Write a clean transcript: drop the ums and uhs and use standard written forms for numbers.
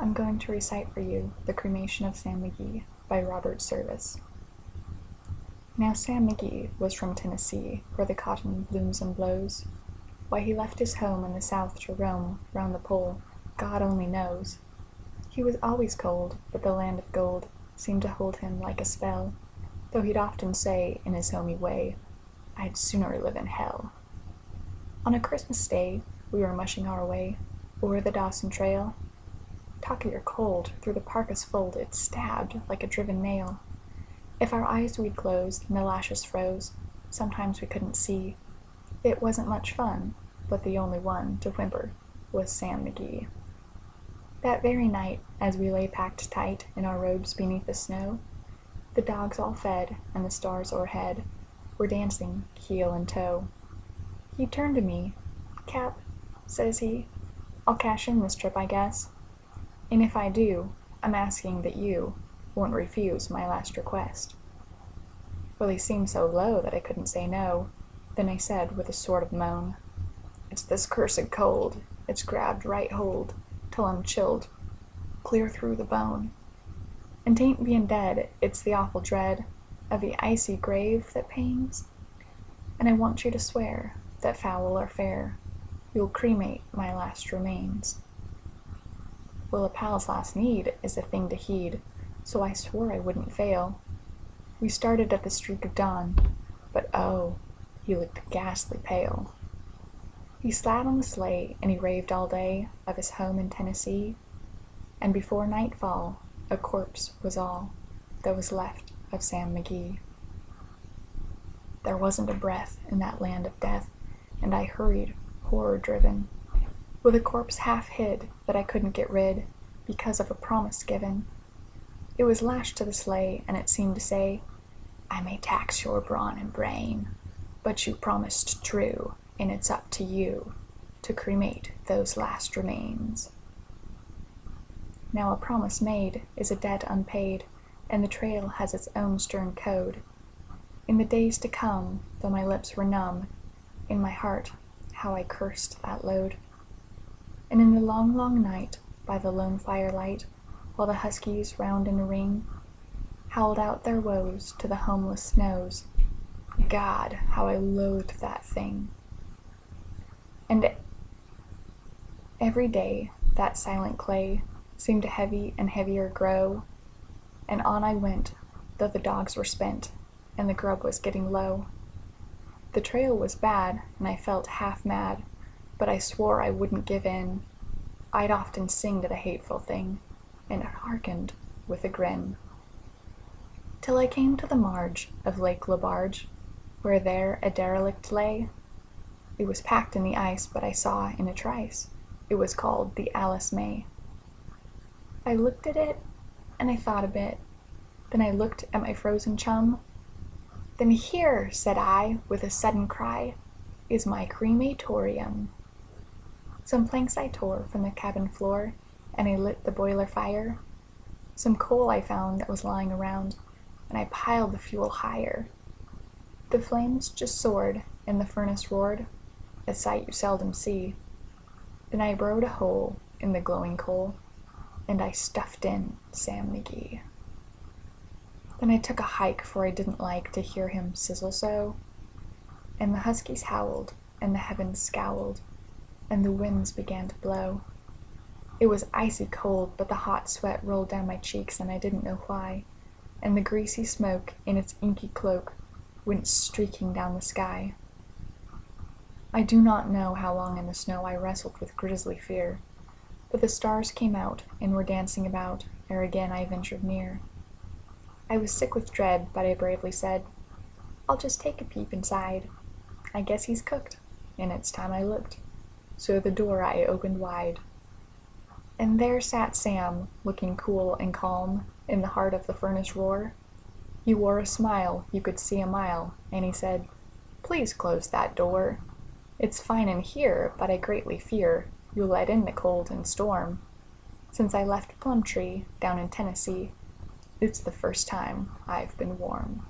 I'm going to recite for you The Cremation of Sam McGee by Robert Service. Now Sam McGee was from Tennessee, where the cotton blooms and blows. Why he left his home in the South to roam round the pole, God only knows. He was always cold, but the land of gold seemed to hold him like a spell, though he'd often say, in his homey way, I'd sooner live in hell. On a Christmas day, we were mushing our way over the Dawson Trail. Talk of your cold, through the parka's fold it stabbed like a driven nail. If our eyes we'd closed and the lashes froze, sometimes we couldn't see. It wasn't much fun, but the only one to whimper was Sam McGee. That very night, as we lay packed tight in our robes beneath the snow, the dogs all fed and the stars o'erhead were dancing heel and toe. He turned to me. "Cap," says he, "I'll cash in this trip, I guess. And if I do, I'm asking that you won't refuse my last request." Well, he seemed so low that I couldn't say no. Then I said with a sort of moan, "It's this cursed cold, it's grabbed right hold, till I'm chilled clear through the bone. And 'tain't being dead, it's the awful dread of the icy grave that pains. And I want you to swear that foul or fair, you'll cremate my last remains." Well, a pal's last need is a thing to heed, so I swore I wouldn't fail. We started at the streak of dawn, but oh, he looked ghastly pale. He sat on the sleigh and he raved all day of his home in Tennessee, and before nightfall a corpse was all that was left of Sam McGee. There wasn't a breath in that land of death, and I hurried, horror-driven, with a corpse half hid that I couldn't get rid because of a promise given. It was lashed to the sleigh, and it seemed to say, "I may tax your brawn and brain, but you promised true, and it's up to you to cremate those last remains." Now a promise made is a debt unpaid, and the trail has its own stern code. In the days to come, though my lips were numb, in my heart how I cursed that load. And in the long, long night, by the lone firelight, while the huskies round in a ring howled out their woes to the homeless snows, God, how I loathed that thing. And every day that silent clay seemed to heavy and heavier grow, and on I went, though the dogs were spent and the grub was getting low. The trail was bad, and I felt half mad, but I swore I wouldn't give in. I'd often sing to the hateful thing, and it hearkened with a grin. Till I came to the marge of Lake Labarge, where there a derelict lay. It was packed in the ice, but I saw in a trice it was called the Alice May. I looked at it, and I thought a bit. Then I looked at my frozen chum. "Then here," said I, with a sudden cry, "is my crematorium." Some planks I tore from the cabin floor, and I lit the boiler fire. Some coal I found that was lying around, and I piled the fuel higher. The flames just soared, and the furnace roared, a sight you seldom see. Then I burrowed a hole in the glowing coal, and I stuffed in Sam McGee. Then I took a hike, for I didn't like to hear him sizzle so, and the huskies howled, and the heavens scowled, and the winds began to blow. It was icy cold, but the hot sweat rolled down my cheeks, and I didn't know why, and the greasy smoke in its inky cloak went streaking down the sky. I do not know how long in the snow I wrestled with grisly fear, but the stars came out and were dancing about ere again I ventured near. I was sick with dread, but I bravely said, "I'll just take a peep inside. I guess he's cooked," and it's time I looked, so the door I opened wide. And there sat Sam, looking cool and calm, in the heart of the furnace roar. He wore a smile you could see a mile, and he said, "Please close that door. It's fine in here, but I greatly fear you'll let in the cold and storm. Since I left Plumtree, down in Tennessee, it's the first time I've been warm."